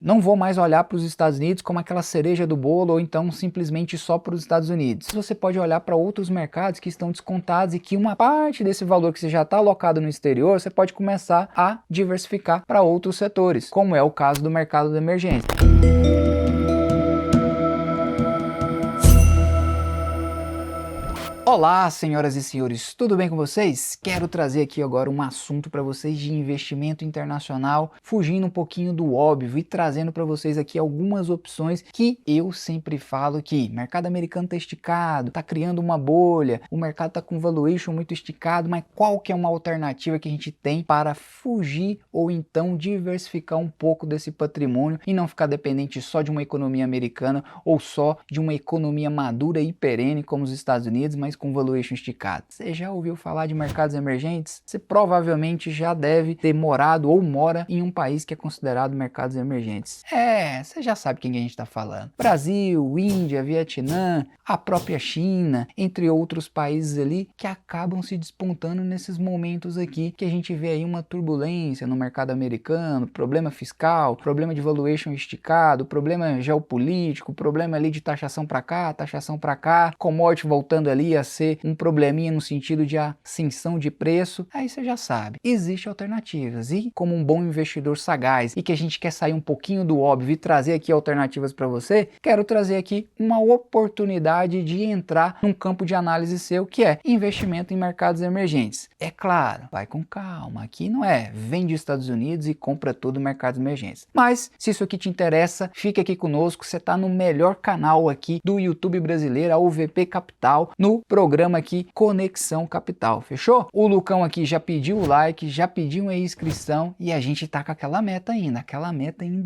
Não vou mais olhar para os Estados Unidos como aquela cereja do bolo ou então simplesmente só para os Estados Unidos. Você pode olhar para outros mercados que estão descontados e que uma parte desse valor que você já está alocado no exterior, você pode começar a diversificar para outros setores, como é o caso do mercado de emergência. Olá, senhoras e senhores, tudo bem com vocês? Quero trazer aqui agora um assunto para vocês de investimento internacional, fugindo um pouquinho do óbvio e trazendo para vocês aqui algumas opções que eu sempre falo que o mercado americano está esticado, está criando uma bolha, o mercado está com valuation muito esticado, mas qual que é uma alternativa que a gente tem para fugir ou então diversificar um pouco desse patrimônio e não ficar dependente só de uma economia americana ou só de uma economia madura e perene como os Estados Unidos, mas com valuation esticado. Você já ouviu falar de mercados emergentes? Você provavelmente já deve ter morado ou mora em um país que é considerado mercados emergentes. Você já sabe quem a gente está falando. Brasil, Índia, Vietnã, a própria China, entre outros países ali que acabam se despontando nesses momentos aqui que a gente vê aí uma turbulência no mercado americano, problema fiscal, problema de valuation esticado, problema geopolítico, problema ali de taxação para cá, commodity voltando ali a ser um probleminha no sentido de ascensão de preço. Aí você já sabe, existem alternativas e como um bom investidor sagaz e que a gente quer sair um pouquinho do óbvio e trazer aqui alternativas para você, quero trazer aqui uma oportunidade de entrar num campo de análise seu que é investimento em mercados emergentes. É claro, vai com calma, aqui não é vende Estados Unidos e compra tudo mercados emergentes. Mas se isso aqui te interessa, fique aqui conosco, você está no melhor canal aqui do YouTube brasileiro, a UVP Capital, no programa aqui Conexão Capital, fechou? O Lucão aqui já pediu o like, já pediu uma inscrição e a gente tá com aquela meta ainda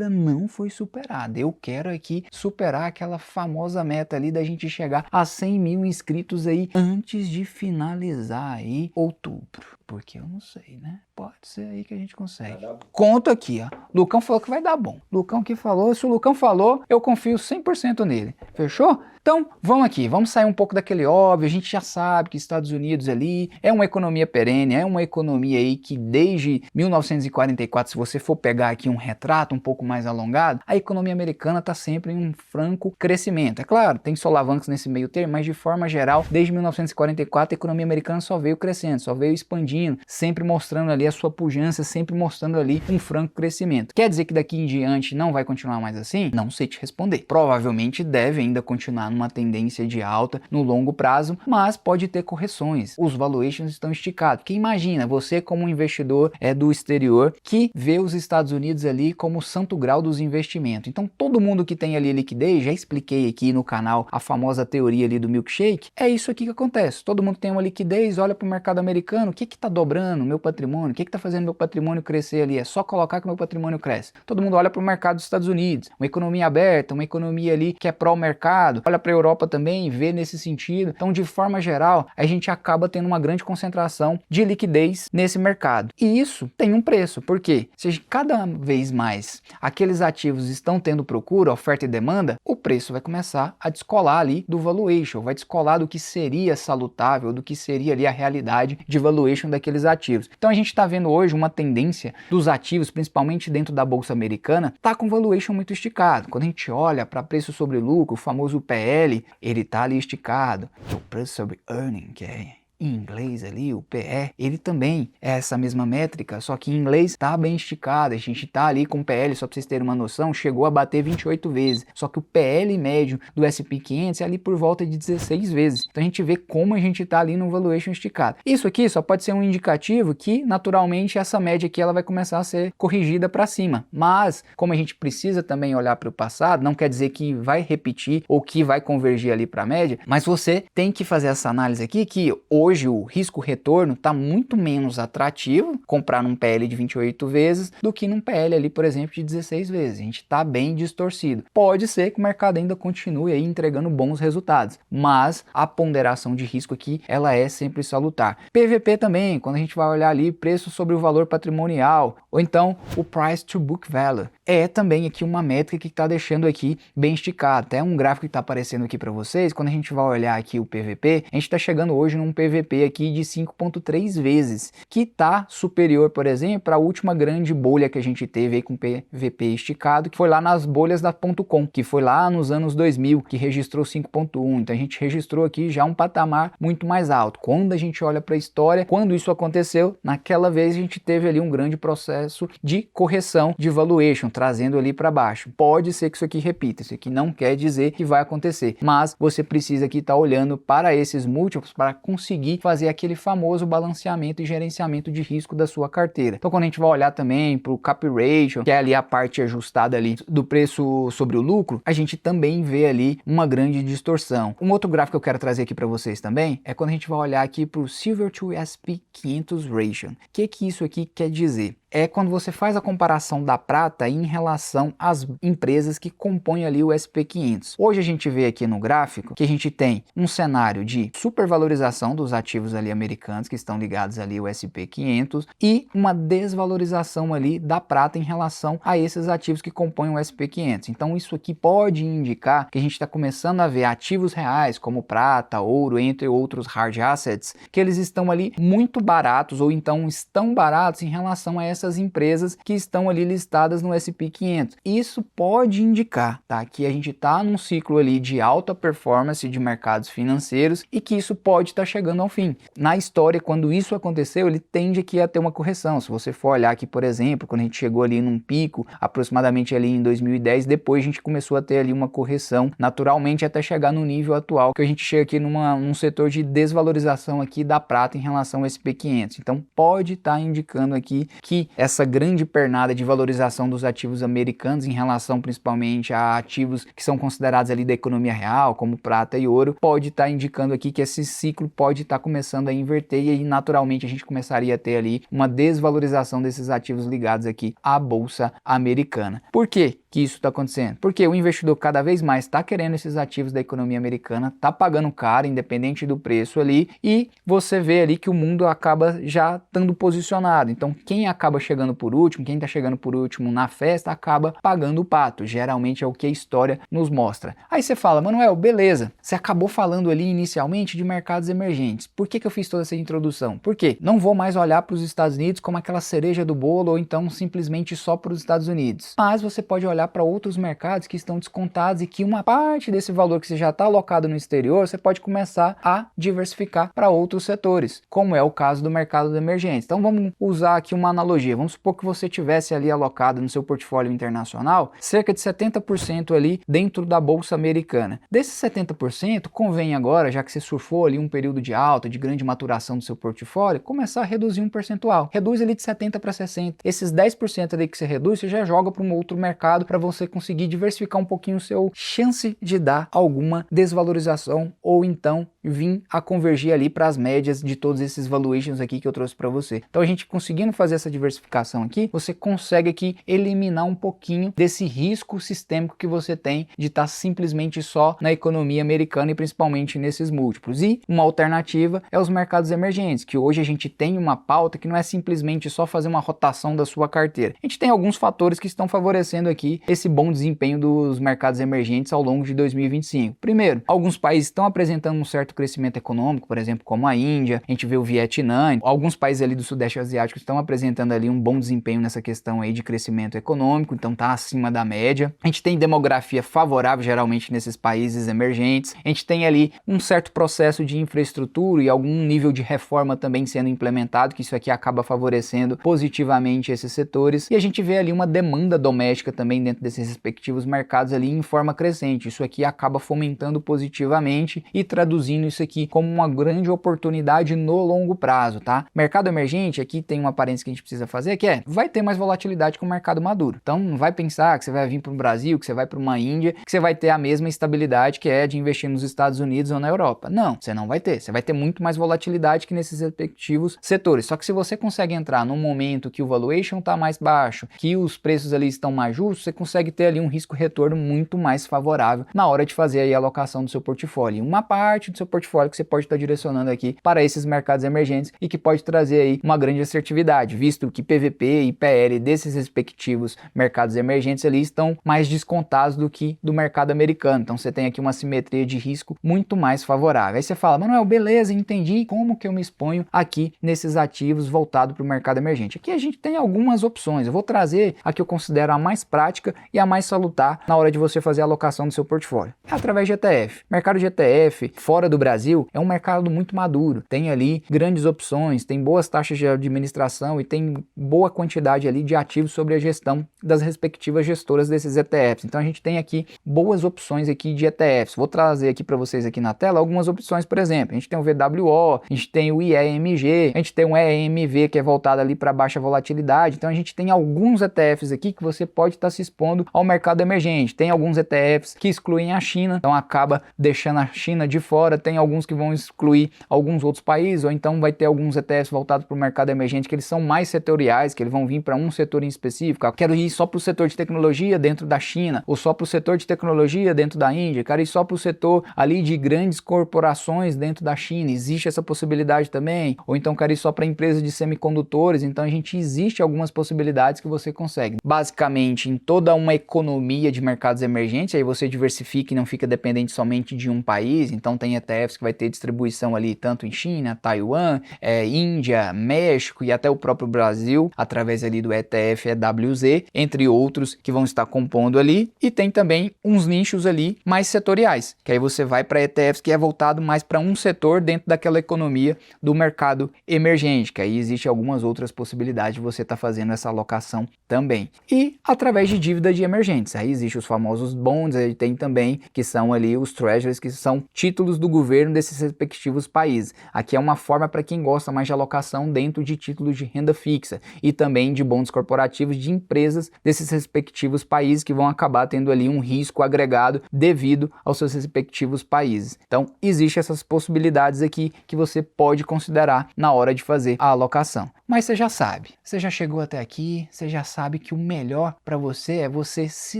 não foi superada. Eu quero aqui superar aquela famosa meta ali da gente chegar a 100 mil inscritos aí antes de finalizar aí outubro, porque eu não sei, né? Pode ser aí que a gente consegue. Conto aqui, ó. Lucão falou que vai dar bom. Lucão que falou, se o Lucão falou, eu confio 100% nele. Fechou? Então, vamos aqui, vamos sair um pouco daquele óbvio, a gente já sabe que Estados Unidos ali é uma economia perene, é uma economia aí que desde 1944, se você for pegar aqui um retrato um pouco mais alongado, a economia americana está sempre em um franco crescimento. É claro, tem solavancos nesse meio termo, mas de forma geral, desde 1944 a economia americana só veio crescendo, só veio expandindo, sempre mostrando ali a sua pujança, sempre mostrando ali um franco crescimento. Quer dizer que daqui em diante não vai continuar mais assim? Não sei te responder. Provavelmente deve ainda continuar numa tendência de alta no longo prazo, mas pode ter correções. Os valuations estão esticados. Porque imagina, você como um investidor do exterior que vê os Estados Unidos ali como o santo grau dos investimentos. Então todo mundo que tem ali liquidez, já expliquei aqui no canal a famosa teoria ali do milkshake, é isso aqui que acontece. Todo mundo tem uma liquidez, olha para o mercado americano, o que está dobrando meu patrimônio, o que está fazendo meu patrimônio crescer ali? É só colocar que meu patrimônio cresce. Todo mundo olha para o mercado dos Estados Unidos, uma economia aberta, uma economia ali que é pró-mercado, olha para a Europa também e vê nesse sentido. Então, de forma geral, a gente acaba tendo uma grande concentração de liquidez nesse mercado. E isso tem um preço, porque se cada vez mais aqueles ativos estão tendo procura, oferta e demanda, o preço vai começar a descolar ali do valuation, vai descolar do que seria salutável, do que seria ali a realidade de valuation daqueles ativos. Então, a gente está vendo hoje uma tendência dos ativos, principalmente dentro da bolsa americana, tá com valuation muito esticado. Quando a gente olha para preço sobre lucro, o famoso PE, ele tá ali esticado, o preço sobre earning, que é em inglês ali, o PE, ele também é essa mesma métrica, só que em inglês tá bem esticado. A gente tá ali com o PL, só para vocês terem uma noção, chegou a bater 28 vezes, só que o PL médio do S&P 500 é ali por volta de 16 vezes. Então a gente vê como a gente tá ali no valuation esticado. Isso aqui só pode ser um indicativo que naturalmente essa média aqui ela vai começar a ser corrigida para cima, mas como a gente precisa também olhar para o passado, não quer dizer que vai repetir ou que vai convergir ali para a média, mas você tem que fazer essa análise aqui que hoje o risco-retorno está muito menos atrativo comprar num PL de 28 vezes do que num PL ali, por exemplo, de 16 vezes. A gente está bem distorcido. Pode ser que o mercado ainda continue aí entregando bons resultados, mas a ponderação de risco aqui, ela é sempre salutar. PVP também, quando a gente vai olhar ali preço sobre o valor patrimonial, ou então o Price to Book Value, é também aqui uma métrica que está deixando aqui bem esticado. Até um gráfico que está aparecendo aqui para vocês, quando a gente vai olhar aqui o PVP, a gente está chegando hoje num PVP aqui de 5,3 vezes, que está superior, por exemplo, à última grande bolha que a gente teve aí com PVP esticado, que foi lá nas bolhas da .com, que foi lá nos anos 2000, que registrou 5,1. Então a gente registrou aqui já um patamar muito mais alto. Quando a gente olha para a história, quando isso aconteceu, naquela vez a gente teve ali um grande processo de correção de valuation, trazendo ali para baixo. Pode ser que isso aqui repita, isso aqui não quer dizer que vai acontecer, mas você precisa aqui estar olhando para esses múltiplos para conseguir fazer aquele famoso balanceamento e gerenciamento de risco da sua carteira. Então quando a gente vai olhar também para o Cap Ratio, que é ali a parte ajustada ali do preço sobre o lucro, a gente também vê ali uma grande distorção. Um outro gráfico que eu quero trazer aqui para vocês também é quando a gente vai olhar aqui para o Silver to S&P 500 Ratio. O que isso aqui quer dizer? É quando você faz a comparação da prata em relação às empresas que compõem ali o S&P 500. Hoje a gente vê aqui no gráfico que a gente tem um cenário de supervalorização dos ativos ali americanos que estão ligados ali ao S&P 500 e uma desvalorização ali da prata em relação a esses ativos que compõem o S&P 500. Então isso aqui pode indicar que a gente está começando a ver ativos reais como prata, ouro, entre outros hard assets, que eles estão ali muito baratos ou então estão baratos em relação a essas empresas que estão ali listadas no S&P 500. Isso pode indicar, tá, que a gente está num ciclo ali de alta performance de mercados financeiros e que isso pode estar chegando ao fim. Na história, quando isso aconteceu, ele tende aqui a ter uma correção. Se você for olhar aqui, por exemplo, quando a gente chegou ali num pico, aproximadamente ali em 2010, depois a gente começou a ter ali uma correção naturalmente até chegar no nível atual, que a gente chega aqui num setor de desvalorização aqui da prata em relação ao S&P 500. Então pode estar indicando aqui que essa grande pernada de valorização dos ativos americanos em relação principalmente a ativos que são considerados ali da economia real, como prata e ouro, pode estar indicando aqui que esse ciclo pode estar começando a inverter e aí naturalmente a gente começaria a ter ali uma desvalorização desses ativos ligados aqui à bolsa americana. Por quê que isso está acontecendo? Porque o investidor cada vez mais está querendo esses ativos da economia americana, está pagando caro, independente do preço ali, e você vê ali que o mundo acaba já estando posicionado. Então quem acaba chegando por último, quem está chegando por último na festa, acaba pagando o pato. Geralmente é o que a história nos mostra. Aí você fala, Manuel, beleza, você acabou falando ali inicialmente de mercados emergentes. Por que eu fiz toda essa introdução? Porque não vou mais olhar para os Estados Unidos como aquela cereja do bolo ou então simplesmente só para os Estados Unidos. Mas você pode olhar para outros mercados que estão descontados e que uma parte desse valor que você já está alocado no exterior, você pode começar a diversificar para outros setores, como é o caso do mercado de emergentes. Então vamos usar aqui uma analogia. Vamos supor que você tivesse ali alocado no seu portfólio internacional cerca de 70% ali dentro da bolsa americana. Desses 70%, convém agora, já que você surfou ali um período de alta, de grande maturação do seu portfólio, começar a reduzir um percentual. Reduz ali de 70 para 60. Esses 10% ali que você reduz, você já joga para um outro mercado para você conseguir diversificar um pouquinho o seu chance de dar alguma desvalorização ou então vir a convergir ali para as médias de todos esses valuations aqui que eu trouxe para você. Então a gente conseguindo fazer essa diversificação aqui, você consegue aqui eliminar um pouquinho desse risco sistêmico que você tem de estar simplesmente só na economia americana e principalmente nesses múltiplos. E uma alternativa é os mercados emergentes, que hoje a gente tem uma pauta que não é simplesmente só fazer uma rotação da sua carteira. A gente tem alguns fatores que estão favorecendo aqui esse bom desempenho dos mercados emergentes ao longo de 2025. Primeiro, alguns países estão apresentando um certo crescimento econômico, por exemplo, como a Índia, a gente vê o Vietnã, alguns países ali do Sudeste Asiático estão apresentando ali um bom desempenho nessa questão aí de crescimento econômico, então tá acima da média. A gente tem demografia favorável geralmente nesses países emergentes. A gente tem ali um certo processo de infraestrutura e algum nível de reforma também sendo implementado, que isso aqui acaba favorecendo positivamente esses setores. E a gente vê ali uma demanda doméstica também dentro desses respectivos mercados ali em forma crescente. Isso aqui acaba fomentando positivamente e traduzindo isso aqui como uma grande oportunidade no longo prazo, tá? Mercado emergente, aqui tem uma aparência que a gente precisa fazer, que vai ter mais volatilidade que o mercado maduro. Então não vai pensar que você vai vir para o Brasil, que você vai para uma Índia, que você vai ter a mesma estabilidade que é de investir nos Estados Unidos ou na Europa. Não, você não vai ter. Você vai ter muito mais volatilidade que nesses respectivos setores. Só que se você consegue entrar num momento que o valuation está mais baixo, que os preços ali estão mais justos, você você consegue ter ali um risco-retorno muito mais favorável na hora de fazer aí a alocação do seu portfólio. Uma parte do seu portfólio que você pode estar direcionando aqui para esses mercados emergentes e que pode trazer aí uma grande assertividade, visto que PVP e PL desses respectivos mercados emergentes ali estão mais descontados do que do mercado americano. Então você tem aqui uma simetria de risco muito mais favorável. Aí você fala, Manuel, beleza, entendi como que eu me exponho aqui nesses ativos voltados para o mercado emergente. Aqui a gente tem algumas opções. Eu vou trazer a que eu considero a mais prática e a mais salutar na hora de você fazer a alocação do seu portfólio. É através de ETF. O mercado de ETF fora do Brasil é um mercado muito maduro. Tem ali grandes opções, tem boas taxas de administração e tem boa quantidade ali de ativos sobre a gestão das respectivas gestoras desses ETFs. Então a gente tem aqui boas opções aqui de ETFs. Vou trazer aqui para vocês aqui na tela algumas opções, por exemplo. A gente tem o VWO, a gente tem o IEMG, a gente tem o EMV que é voltado ali para baixa volatilidade. Então a gente tem alguns ETFs aqui que você pode estar se expondo ao mercado emergente. Tem alguns ETFs que excluem a China, então acaba deixando a China de fora. Tem alguns que vão excluir alguns outros países, ou então vai ter alguns ETFs voltados para o mercado emergente que eles são mais setoriais, que eles vão vir para um setor em específico. Eu quero ir só para o setor de tecnologia dentro da China, ou só para o setor de tecnologia dentro da Índia, quero ir só para o setor ali de grandes corporações dentro da China. Existe essa possibilidade também, ou então quero ir só para empresas de semicondutores. Então existe algumas possibilidades que você consegue. Basicamente, em toda uma economia de mercados emergentes, aí você diversifica e não fica dependente somente de um país. Então tem ETFs que vai ter distribuição ali tanto em China, Taiwan, Índia, México e até o próprio Brasil, através ali do ETF EWZ, entre outros que vão estar compondo ali. E tem também uns nichos ali mais setoriais, que aí você vai para ETFs que é voltado mais para um setor dentro daquela economia do mercado emergente, que aí existe algumas outras possibilidades de você estar fazendo essa alocação também. E através de dívida de emergentes, aí existem os famosos bonds, aí tem também que são ali os treasuries, que são títulos do governo desses respectivos países. Aqui é uma forma para quem gosta mais de alocação dentro de títulos de renda fixa e também de bonds corporativos de empresas desses respectivos países que vão acabar tendo ali um risco agregado devido aos seus respectivos países. Então, existem essas possibilidades aqui que você pode considerar na hora de fazer a alocação. Mas você já sabe, você já chegou até aqui, você já sabe que o melhor para você é você se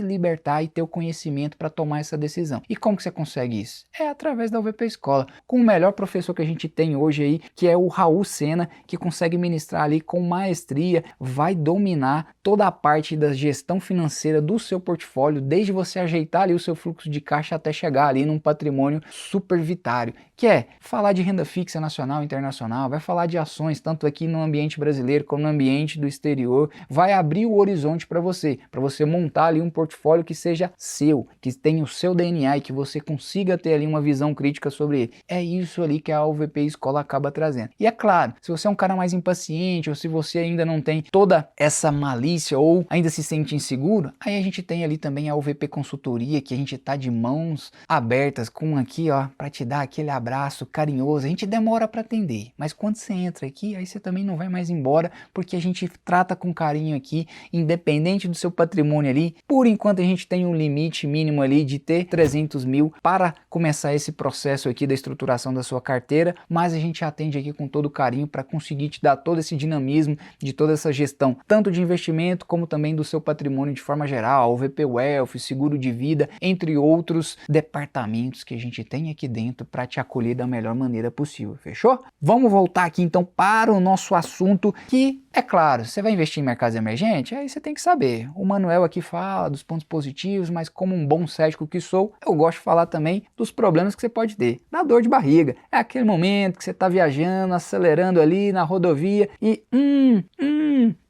libertar e ter o conhecimento para tomar essa decisão. E como que você consegue isso? É através da UVP Escola, com o melhor professor que a gente tem hoje aí, que é o Raul Sena, que consegue ministrar ali com maestria, vai dominar toda a parte da gestão financeira do seu portfólio, desde você ajeitar ali o seu fluxo de caixa até chegar ali num patrimônio supervitário, que é falar de renda fixa nacional e internacional, vai falar de ações, tanto aqui no ambiente brasileiro como no ambiente do exterior, vai abrir o horizonte para você montar ali um portfólio que seja seu, que tenha o seu DNA e que você consiga ter ali uma visão crítica sobre ele. É isso ali que a UVP Escola acaba trazendo. E é claro, se você é um cara mais impaciente ou se você ainda não tem toda essa malícia ou ainda se sente inseguro, aí a gente tem ali também a UVP Consultoria, que a gente tá de mãos abertas com aqui, ó, para te dar aquele abraço carinhoso. A gente demora para atender, mas quando você entra aqui, aí você também não vai mais embora, porque a gente trata com carinho aqui, independente do seu patrimônio ali. Por enquanto a gente tem um limite mínimo ali de ter 300 mil para começar esse processo aqui da estruturação da sua carteira, mas a gente atende aqui com todo carinho para conseguir te dar todo esse dinamismo de toda essa gestão, tanto de investimento como também do seu patrimônio de forma geral, UVP Wealth, seguro de vida, entre outros departamentos que a gente tem aqui dentro para te acolher da melhor maneira possível, fechou? Vamos voltar aqui então para o nosso assunto, que é claro, você vai investir em mercados emergentes, aí você tem que saber. O Manuel aqui fala dos pontos positivos, mas como um bom cético que sou, eu gosto de falar também dos problemas que você pode ter. Da dor de barriga. É aquele momento que você está viajando, acelerando ali na rodovia e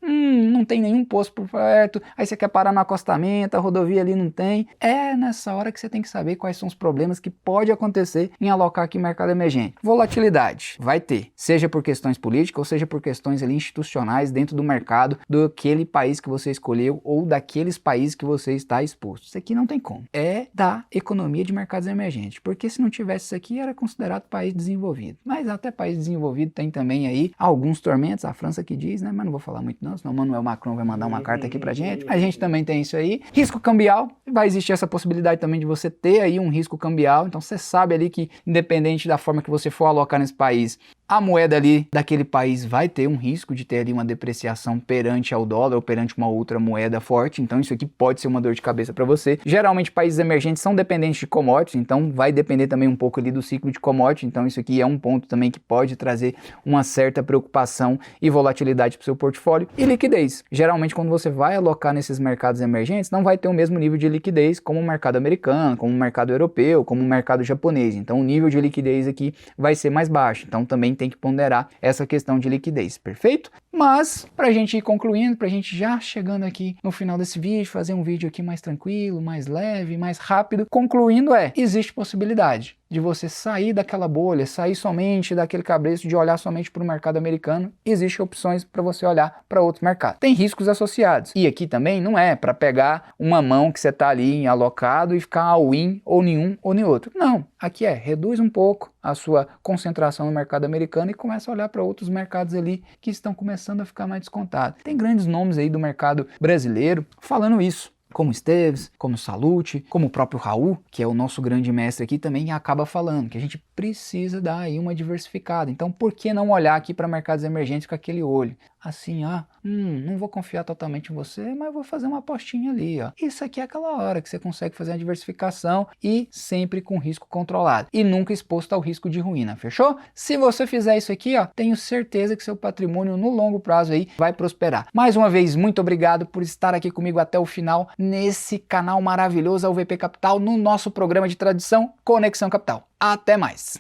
não tem nenhum posto por perto, aí você quer parar no acostamento, a rodovia ali não tem. É nessa hora que você tem que saber quais são os problemas que pode acontecer em alocar aqui em mercado emergente. Volatilidade, vai ter, seja por questões políticas ou seja por questões ali institucionais dentro do mercado daquele país que você escolheu ou daqueles países que você está exposto. Isso aqui não tem como. É da economia de mercados emergentes, porque se não tivesse isso aqui era considerado país desenvolvido. Mas até país desenvolvido tem também aí alguns tormentos, a França que diz, né? Mas não vou falar muito não, senão o Manuel Macron vai mandar uma carta aqui pra gente. A gente também tem isso aí. Risco cambial, vai existir essa possibilidade também de você ter aí um risco cambial, então você sabe ali que independente da forma que você for alocar nesse país, a moeda ali daquele país vai ter um risco de ter ali uma depreciação perante ao dólar ou perante uma outra moeda forte, então isso aqui pode ser uma dor de cabeça para você. Geralmente países emergentes são dependentes de commodities, então vai depender também um pouco ali do ciclo de commodities, então isso aqui é um ponto também que pode trazer uma certa preocupação e volatilidade para o seu portfólio. E liquidez, geralmente quando você vai alocar nesses mercados emergentes, não vai ter o mesmo nível de liquidez como o mercado americano, como o mercado europeu, como o mercado japonês, então o nível de liquidez aqui vai ser mais baixo, então também tem que ponderar essa questão de liquidez, perfeito? Mas, para a gente ir concluindo, para a gente já chegando aqui no final desse vídeo, fazer um vídeo aqui mais tranquilo, mais leve, mais rápido, concluindo existe possibilidade de você sair daquela bolha, sair somente daquele cabresto de olhar somente para o mercado americano, existem opções para você olhar para outros mercados. Tem riscos associados, e aqui também não é para pegar uma mão que você está ali alocado e ficar all-in ou nenhum ou nem outro. Não, aqui reduz um pouco a sua concentração no mercado americano e começa a olhar para outros mercados ali que estão começando a ficar mais descontados. Tem grandes nomes aí do mercado brasileiro falando isso, como Esteves, como Salute, como o próprio Raul, que é o nosso grande mestre aqui, também acaba falando que a gente precisa dar aí uma diversificada. Então, por que não olhar aqui para mercados emergentes com aquele olho? Assim, não vou confiar totalmente em você, mas vou fazer uma apostinha ali, ó. Isso aqui é aquela hora que você consegue fazer a diversificação e sempre com risco controlado e nunca exposto ao risco de ruína, fechou? Se você fizer isso aqui, ó, tenho certeza que seu patrimônio no longo prazo aí vai prosperar. Mais uma vez, muito obrigado por estar aqui comigo até o final nesse canal maravilhoso, a VP Capital, no nosso programa de tradição Conexão Capital. Até mais!